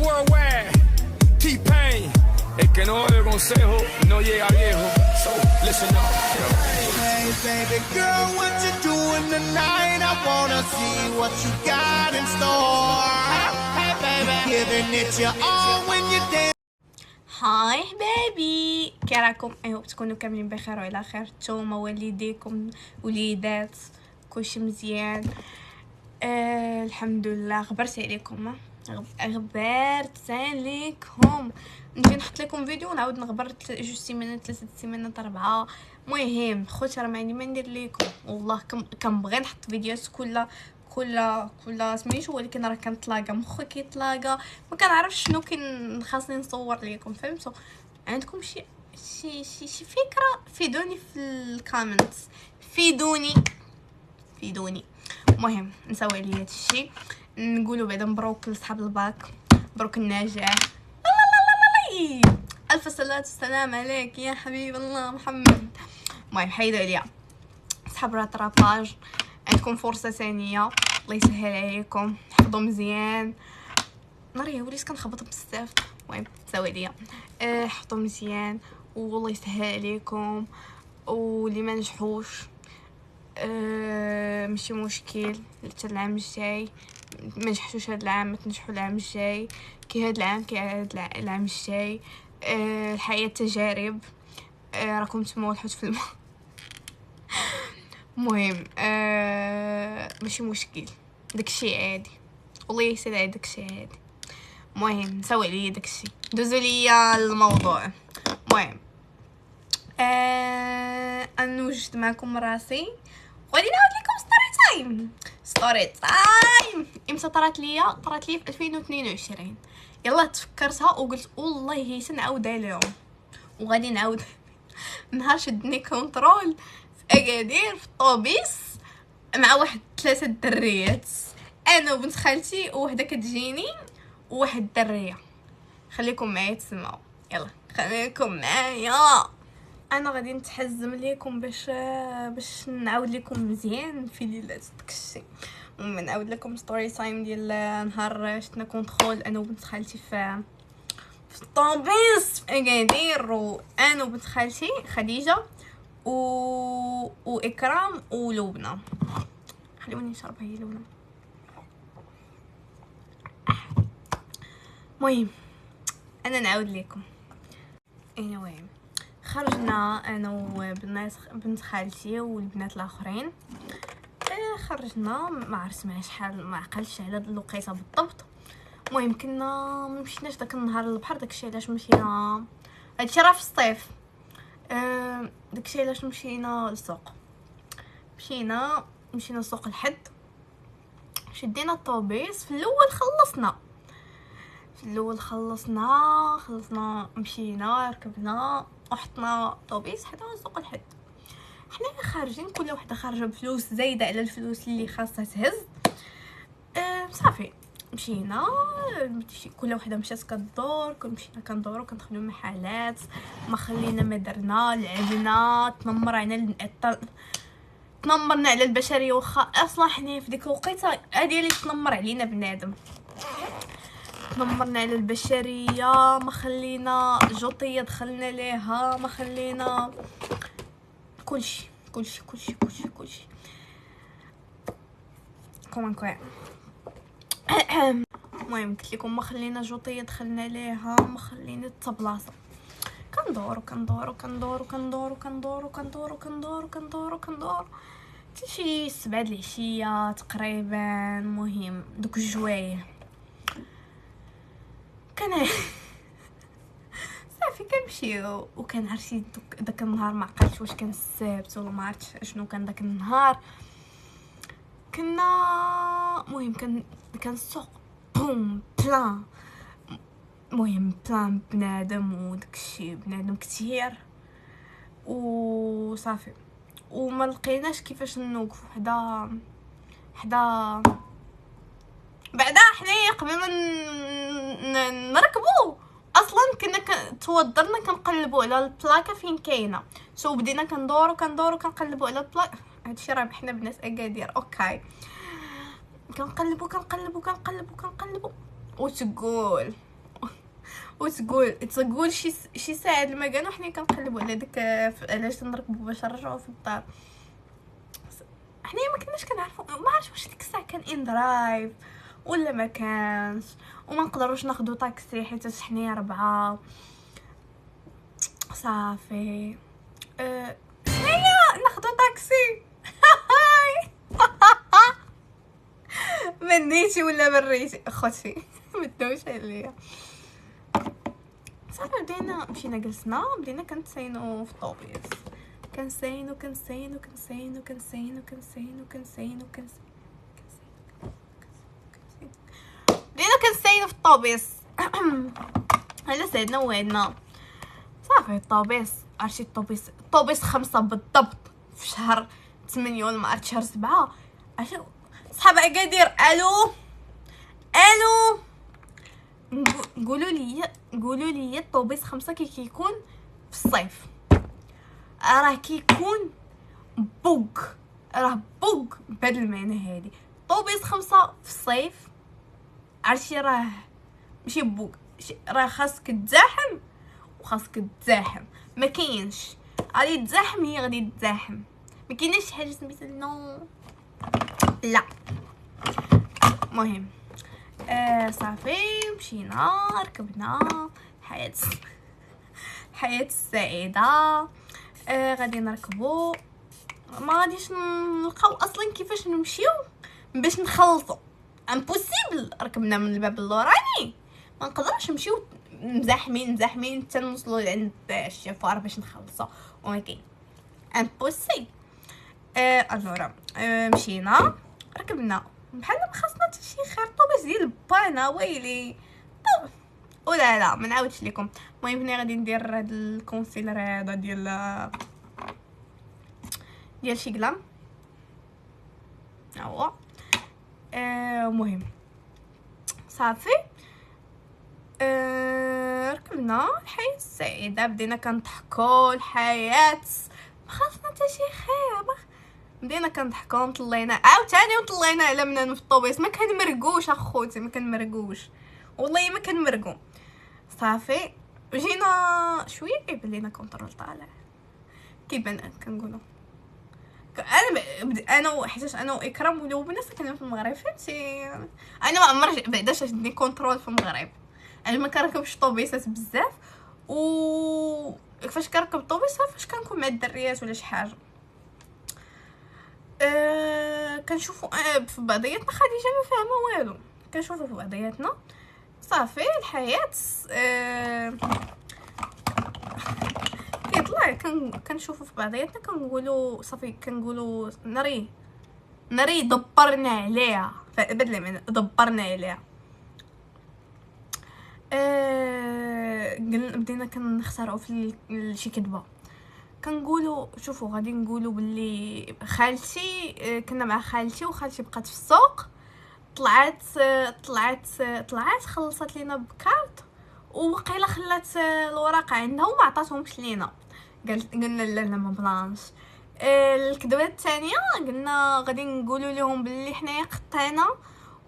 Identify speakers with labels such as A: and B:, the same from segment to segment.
A: worldwide. T-Pain. El que no oye consejo no llega viejo. So listen up.
B: Hey baby girl, what you doing tonight? I wanna see what you got in store. Hey baby, giving it your all when you dance.
C: هاي بيبي، كي راكم؟ ايوا تكونوا كاملين بخير وعلى خير، نتوما والديكم وليدات كلشي مزيان. الحمد لله. غبرت عليكم، غبرت عليكم. نجي نحط لكم فيديو ونعاود نغبر جوج سيمانات 3 سيمانات 4. مهم خوتي راه ماني ما ندير لكم والله. كنبغي نحط فيديوهات كل سميتو، ولكن راه كنتلاقى مخي كيتلاقى، ما كنعرفش شنو خاصني نصور لكم. فهمتوا؟ عندكم شي فكره؟ فيدوني في الكومنتس، فيدوني. المهم نسوي عليا هذا الشيء، نقولوا بعدا مبروك لصحاب الباك، مبروك النجاح. الف صلاه والسلام عليك يا حبيب الله محمد. المهم حيدوا عليا صحاب راتراباج، عندكم فرصه ثانيه، الله يسهل عليكم، حفظوا مزيان. ناري وليت كنخبط بزاف. المهم ساوي عليا حفظوا مزيان والله يسهل عليكم، واللي ما نجحوش ماشي مشكل، حتى العام الجاي ما نجحتوش هذا العام ما تنجحوا العام الجاي، كي هذا العام كي هذا العام الجاي. الحياه تجارب، راكم تسمعوا الحوت في الماء. المهم ماشي مشكل، داكشي عادي والله يسهل على داكشي عادي. المهم نسوي عليا داكشي، دوزوا ليا الموضوع. المهم نوجد معكم راسي وغادي نعاود لكم ستوري تايم. امتى طرات ليا في 2022. يلا تفكرتها وقلت والله هي سنعاودها لهم، وغادي نعاود. نهار شدني كونترول في اكادير في الطوبيس مع واحد 3 دريات، انا وبنت خالتي ووحده كتجيني وواحد الدريه. خليكم معايا تسمعوا، يلا خليكم معايا. انا غادي نتحزم ليكم باش نعاود لكم مزيان في ليلات داكشي. ومن نعاود لكم ستوري تايم ديال نهار شتنا كونترول انا وبنت خالتي في الطوبيس في اكادير، وانا وبنت خالتي خديجه واكرام ولبنى. خليوني نشرب هي لبنى. المهم انا نعاود لكم. anyway خرجنا انا وبنت خالتي والبنات الاخرين. خرجنا ما عرفت مع شحال، ما عقلتش على الوقيته بالضبط. المهم كنا ما مشيناش داك النهار للبحر، داكشي علاش مشينا، هادشي راه في الصيف. داكشي علاش مشينا للسوق. مشينا سوق الحد، شدينا الطوبيس. في الاول خلصنا مشينا ركبنا وحطنا طوبيس حدا سوق الحد. حنا خارجين كل وحده خارجه بفلوس زايده على الفلوس اللي خاصها تهز. صافي مشينا، كل وحده مشات كدور، مشينا كندورو كندخلو محلات، ما خلينا ما درنا، لعبنا، تنمرنا على البشريه. واخا اصلا حنا في ديك الوقيته هادي اللي تنمر علينا بنادم، تنمرنا على البشريه، ما خلينا جوطيه دخلنا ليها، ما خلينا كلشي كومان. المهم قلت لكم ما خلينا جوطيه دخلنا ليها، ما خلينا حتى بلاصه. كندور حتى شي 7 د العشيه تقريبا. المهم دوك الجوايه كان صافي كنمشيو. وكان عرفتي داك النهار ما عقلتش واش كان السبت ولا ما عرفتش شنو كان داك النهار. المهم كان السوق بوم بلان، المهم بلان بنادم وداكشي بنادم كثير وصافي. وما لقيناش كيفاش نوقفوا حدا بعدا. حنايا قبل ما نركبوا اصلا كنا توضرنا كنقلبوا على البلاكه فين كاينه. بدينا كندورو كنقلبوا على البلاكه. هادشي راه حنا بنات اكادير اوكي. كنقلبوا وتقول وتقول شي ساعه لما كانوا حنا كنقلبوا على داك علاش نركبوا باش نرجعوا في الدار. حنا ما كناش كنعرفوا، ما عرفتش واش ديك الساعه كان ان درايف ولا ما كانش، وما نقدروش ناخذوا طاكسي حيت حنايا 4 صافي. حنايا ناخذوا طاكسي منيتي ولا بريتي اخوتي مدوش عليا. صافي مشينا جلسنا، بدينا كنتساينو في الطوبيس، كنساينو بدينا كنساينو في الطوبيس على سعدنا وعدنا. صافي الطوبيس، عرفتي الطوبيس 5 بالضبط في شهر 8 ولا ما عرفت شهر 7. عرفتي صحاب اكادير، الو قولوا لي الطوبيس 5 كيكون في الصيف، راه كيكون بوق بهاد المعنى هادي. طوبيس 5 في الصيف عرفتي راه ماشي بوق، راه خاصك تزاحم ما كاينش غادي تزاحم، هي غادي تزاحم، ما كايناش شي حاجه سميتها نو لا. المهم صافي مشينا ركبنا، حياة السعيدة. غادي نركبو، ما غاديش نلقاو اصلا كيفاش نمشيو باش نخلصوا، امبوسيبل. ركبنا من الباب اللوراني، ما نقدرش نمشيو مزاحمين حتى نوصلوا لعند الشفار باش نخلصوا، ولكن امبوسيبل. الورا مشينا ركبنا بحال ما خاصنا حتى شي خير. طوبيس ديال بانا ويلي طب ولا ما نعاودش لكم. المهم هنا غادي ندير هاد الكونسيلر هذا ديال شي كلام هو. المهم صافي ركبنا الحياة السعيدة، بدينا كنضحكوا الحياة ما خاصنا حتى شي خير، بدينا كنضحكوا طلينا عاوتاني وطلينا على منن في الطوبيس. ما كنمرقوش اخوتي، ما كنمرقوش والله ما كنمرقو. صافي جينا شويه كيبان لينا كونترول طالع، كيبان كنقولوا انا حيتاش انا واكرام ولوبنا ساكنين في المغرب، فهمتي. انا ما عمري بعدا شدني كونترول في المغرب، انا ما كنركبش طوبيسات بزاف، و فاش كنركب طوبيس فاش كنكون مع الدريات ولا شي حاجه. كنشوفوا في بعضياتنا خديجه ما فاهمه والو، كنشوفوا في بعضياتنا صافي الحياه كيطلع. كنشوفوا في بعضياتنا كنقولوا صافي، كنقولوا ناري دبرنا عليها، بدل معنى دبرنا عليها. بدينا كنخترعوا في شي كذبه، كنقولوا شوفوا غادي نقولوا باللي خالتي كنا مع خالتي وخالتي بقات في السوق، طلعت خلصت لينا بكارت وقيله خلات الوراق عندها وما عطاتهمش لينا. قلنا لا ما بلانش. الكذبه الثانيه قلنا غادي نقولوا لهم باللي حنايا قطعنا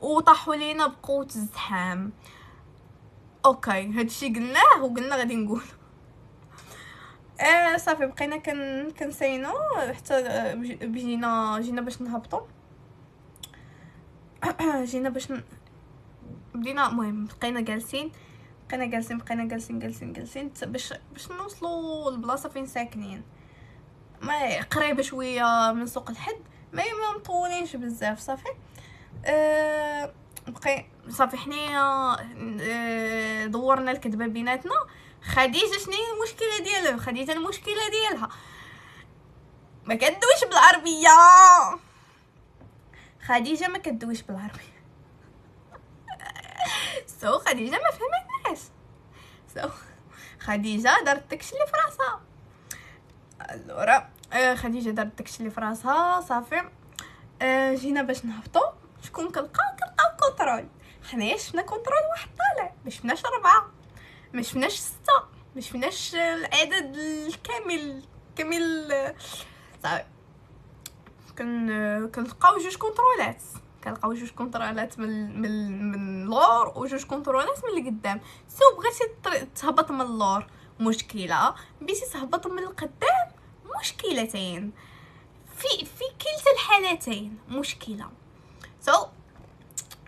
C: وطاحوا لينا بقوه الزحام. اوكي هادشي قلناه وقلنا غادي نقول. صافي بقينا كنسينو حتى جينا باش نهبطوا. بدينا المهم بقينا جالسين باش نوصلوا للبلاصه فين ساكنين، ما قريبه شويه من سوق الحد، ما مطولينش بزاف. صافي بقي صافي حنايا دورنا الكذبه بيناتنا. خديجه شنو هي المشكله ديالها؟ خديجه المشكله ديالها ما كدويش بالعربيه، خديجه ما كدويش بالعربيه خديجه ما فهمتناش. خديجه دارت داكشي اللي في راسها. الورا خديجه دارت داكشي اللي في راسها. صافي جينا باش نهبطوا، شكون كنلقاو كونترول. حنايا شفنا كونترول واحد طالع، ما شفناش 4، ما شفناش 6، ما شفناش العدد الكامل. صافي كنلقاو 2 كونترولات كنلقاو جوج كونطرولات من اللور وجوج كونطرولات من القدام. سو بغيتي تهبط من اللور مشكله، بغيتي تهبط من القدام مشكلتين، في كلتا الحالتين مشكله. سو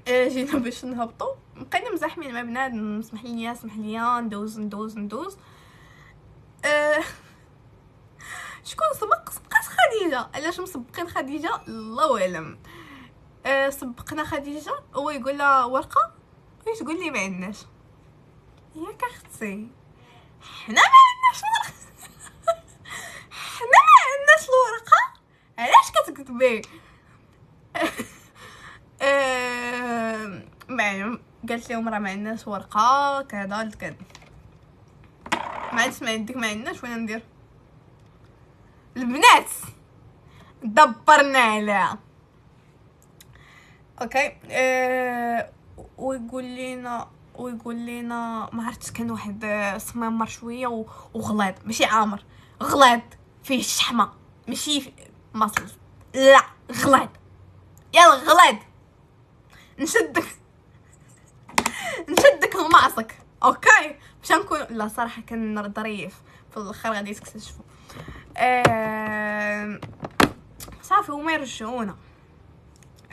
C: جينا باش نهبطوا، بقينا مزاحمين مع بنادم، سمح لي ندوز. شكون سبقت خديجه. علاش مسبقين خديجه الله اعلم. سبقنا خديجه، هو يقول لها ورقه وهي تقول لي ما عندناش. ياك اختي حنا ما عندناش ورقه حنا ما عندناش الورقه، علاش كتكتبي؟ معلم قالت لهم راه ما عندناش ورقه كذا كذا. ما عادش ما عندك ما عندناش، وانا ندير؟ البنات دبرنا عليها. اوكي. ويقول لنا ما عرفتش، كان واحد صمامر شويه وغليظ، ماشي عامر، غليظ فيه الشحمه ماشي مصل، لا غليظ. يلا غليظ نشدك ومعصك. اوكي باش نكون لا صراحه كان ظريف، في الاخر غادي تكتشفوا. صافي هما يرجعونا.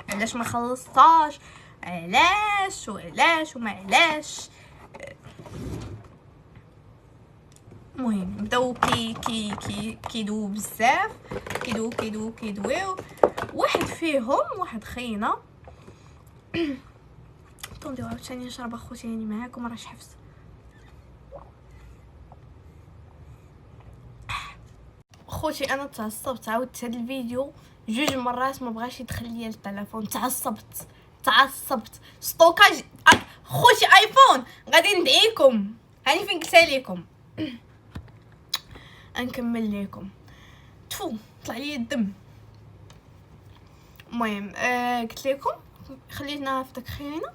C: علاش ما خلصتاش؟ علاش وما علاش؟ المهم بداو كيدوو بزاف، كيدويو. واحد فيهم واحد خينا طونديو عاوتاني نشرب اخوتي يعني معاكم راه حفظ. خوتي انا تعصبت، عاودت هذا الفيديو 2 مرات ما بغاش يدخل ليا التليفون، تعصبت. ستوكاج خوتي ايفون غادي ندعيكم، هاني فين قلت لكم. نكمل لكم. تفو طلع لي الدم. المهم قلت لكم خلينا في داك خينا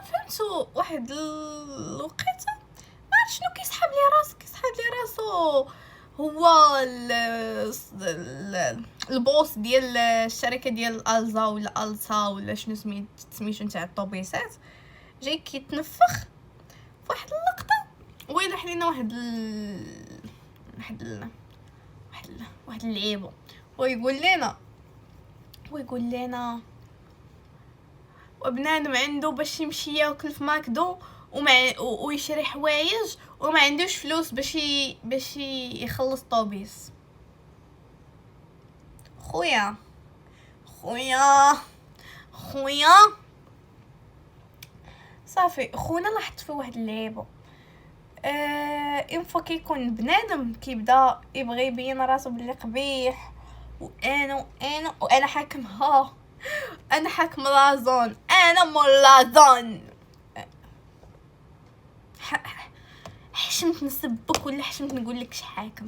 C: فهمتوا واحد الوقيته ما عرفت شنو كيسحب لي راسو هو البوس ديال الشركه ديال الزا ولا السا ولا شنو سميتو نتاع الطوبيسات، جاي كيتنفخ فواحد اللقطه ويلح لينا واحد اللعيبه، ويقول لنا وبنادم عنده باش يمشي ياكل في ماكدو ويشري حوايج وما عندوش فلوس باش يخلص طوبيس. خويا صافي خونا لاحظت في واحد اللعيبه. فوا كيكون بنادم كيبدا يبغي يبين راسو بلي قبيح، وانا حاكم انا حاكم لازون، انا مول لازون. حشمت نسبك ولا حشمت نقول لك حاكم؟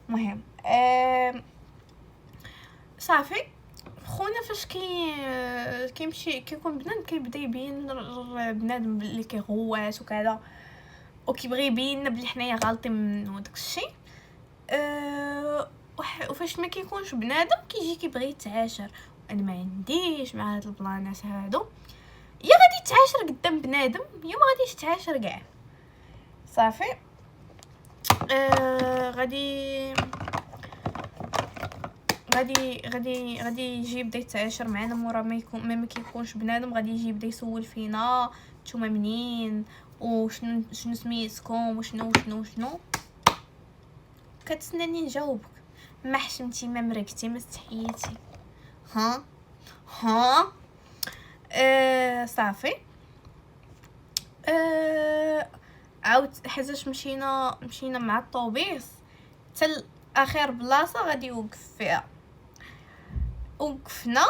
C: مهم صافي خونا فاش كيمشي كيكون بنادم كيبدا يبين بنادم اللي كيغواس وكذا، وكيبغي يبين بلي حنايا غالطين منو داكشي. وفاش ما كيكونش بنادم كيجي كيبغي يتعاشر، انا ما عنديش مع هاد البلانات هادو. يا غادي تعاشر قدام بنادم يا ما غاديش تعاشر كاع. صافي غادي يجي يبدا يتعاشر معنا مورا ما كيكونش بنادم، غادي يجي يبدا يسول فينا نتوما منين وشنو سميتكم وشنو كتسناني نجاوبك. ما حشمتي ما مرقتي ما استحييتي صافي. عاود حيتاش مشينا مع الطوبيس حتى اخر بلاصه غادي يوقف فيها. وقفنا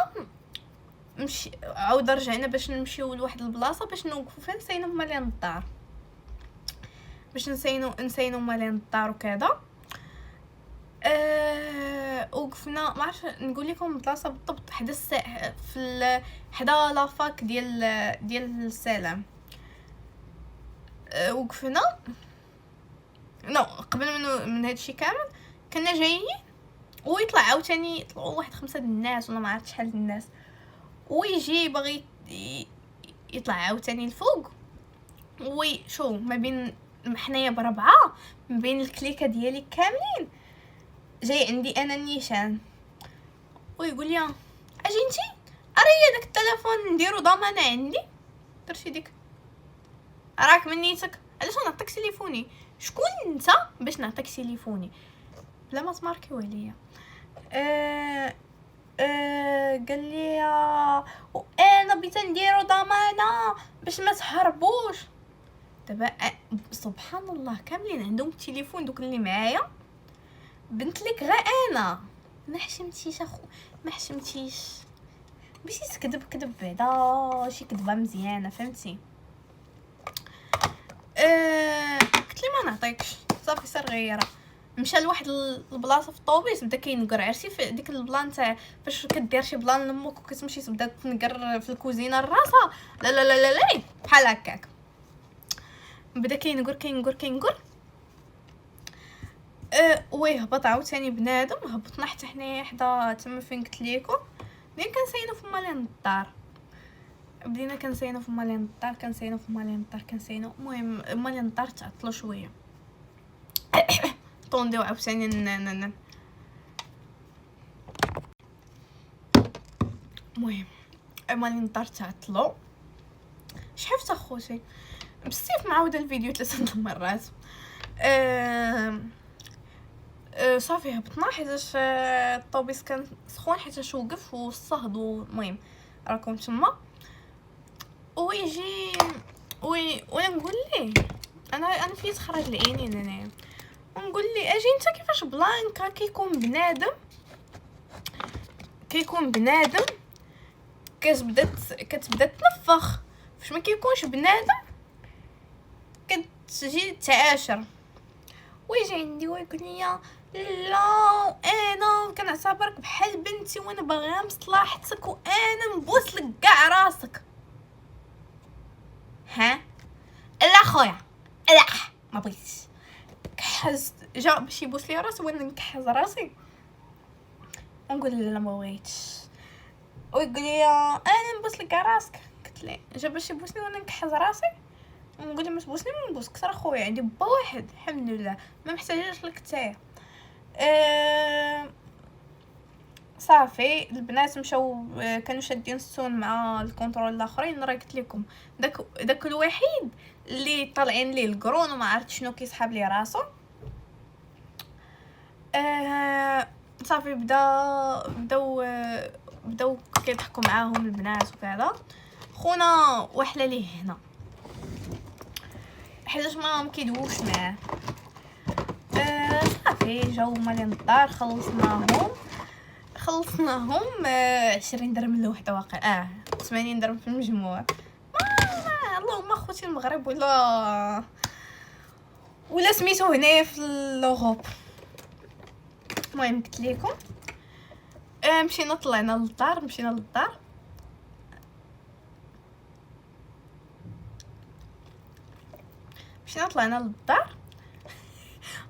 C: عاود رجعنا باش نمشيو لواحد البلاصه باش نوقفوا فيها، نسينا مالين الدار باش نسينو مالين الدار وكذا. وقفنا ما عرفت نقول لكم البلاصه بالضبط، حدا في حدا لافاك ديال السلام. وقفنا قبل من هادشي كامل كنا جايين ويطلع عاوتاني يطلعوا واحد 5 د الناس ولا ما عرفت شحال د الناس، ويجي باغي يطلع عاوتاني الفوق، شو ما بين حنايا بربعه ما بين الكليكه ديالي كاملين جاي عندي انا النيشان، ويقول لي اجي انتي اري داك التليفون نديرو ضمانه عندي. درتي ديك راك منيتك علاش نعطيك تليفوني، شكون انت باش نعطيك تليفوني بلا ما تماركيو عليا. قال لي انا بغيت نديرو ضمانه باش ما تهربوش. دابا سبحان الله كاملين عندهم التليفون دوك اللي معايا، بنت لك غير انا ما حشمتيش ما حشمتيش، باش تكذب كذب بعدا شي كذبه مزيانه فهمتي. قلت لي ما نعطيكش صافي سير غيره. مشى لواحد البلاصه في الطوبيس بدا كينقر، عرفتي في ديك البلان تاع فاش كدير شي بلان لامك وكتمشي تبدا تنقر في الكوزينه الراسها، لا لا لا لا لا بحال هكاك بدا كينقر. ويهبط عاوتاني بنادم، هبطنا حتى حنايا حدا تما فين قلت لكم، بدينا كنساينو في مالين الدار، بدينا كنساينو في مالين الدار المهم مالين الدار تعطلوا شويه طونديو عاوتاني المهم مالين الدار تعطلوا. شحفت اخوتي بزاف معاوده الفيديو 3 مرات. صافي هبطنا حيتاش الطوبيس كان سخون حيتاش وقف والصهد، المهم راكم تما. ويجي وانا نقول ليه انا فيت خرج العينين انا، ونقول لي اجي انت كيفاش بلانكا كيكون بنادم كتبدا تنفخ، فاش ما كيكونش بنادم كتجي تعاشر. ويجي عندي ويقول لي لا انا كنعتبرك بحال بنتي وانا باغا مصلحتك وانا نبوس لك كاع راسك. ها لا خويا لا ما بغيتش. كحزت جا باش يبوس لي راسي وانا نكحز راسي ونقول لا ما بغيتش، ويقول لي انا نبوس لك راسك. قلت ليه جا باش يبوسني وانا نكحز راسي ونقول له ما تبوسني ما نبوسك ترى خويا عندي با واحد الحمد لله ما محتاجاش لك تايا. صافي البنات مشاو كانوا شادين السون مع الكونترول الاخرين. راه قلت لكم داك الوحيد اللي طالعين ليه القرون وما عرفت شنو كيسحب لي راسو. صافي بداو كيضحكوا معاهم البنات وكذا. خونا وحله ليه هنا حيتاش ما كيدووش معاه. صافي جاو مالين الدار خلصناهم 20 درهم لوحده واقع 80 درهم في المجموع. اللهم اخوتي المغرب ولا سميتو هنايا في الاوروب. المهم قلت لكم مشينا طلعنا للدار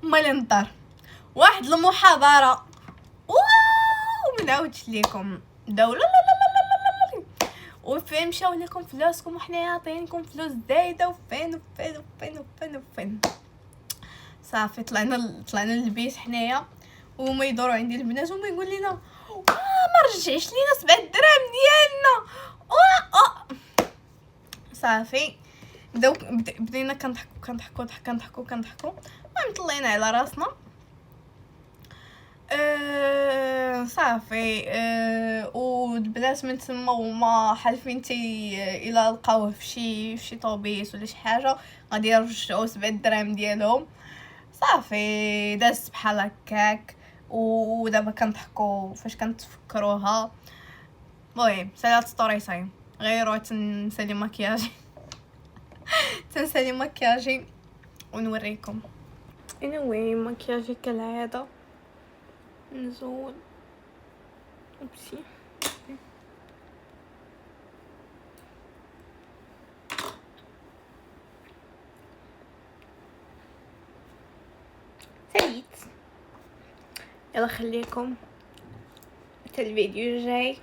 C: مالين الدار واحد المحاضره ما نعاودش لكم دولة لا وفين مشاو لكم فلوسكم وحنايا عاطينكم فلوس زايده وفين. صافي طلعنا للبيت حنايا وهما يدوروا عندي البنات وما يقول لنا ما رجعش لينا 7 دراهم ديالنا. صافي بدينا كنضحكوا المهم طلعنا على راسنا. صافي والبنات من تما هما حالفين الى لقاوه في شي طوبيس ولا شي حاجه غادي يرجعوا 7 دراهم ديالهم. صافي دازت بحال هكاك ودابا كنضحكوا فاش كنتفكروها. المهم سالات ستوري تايم غيروا تنسالي مكياجي ونوريكم. مكياجي كالعاده نزول اوبسي ساليت يلا خليكم حتى الفيديو الجاي.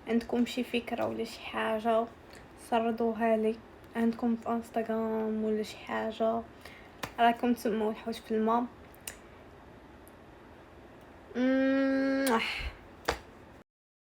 C: عندكم شي فكرة ولا شي حاجة سردوها لي عندكم في انستغرام ولا شي حاجة، راكم تسموا الحوت في الماء.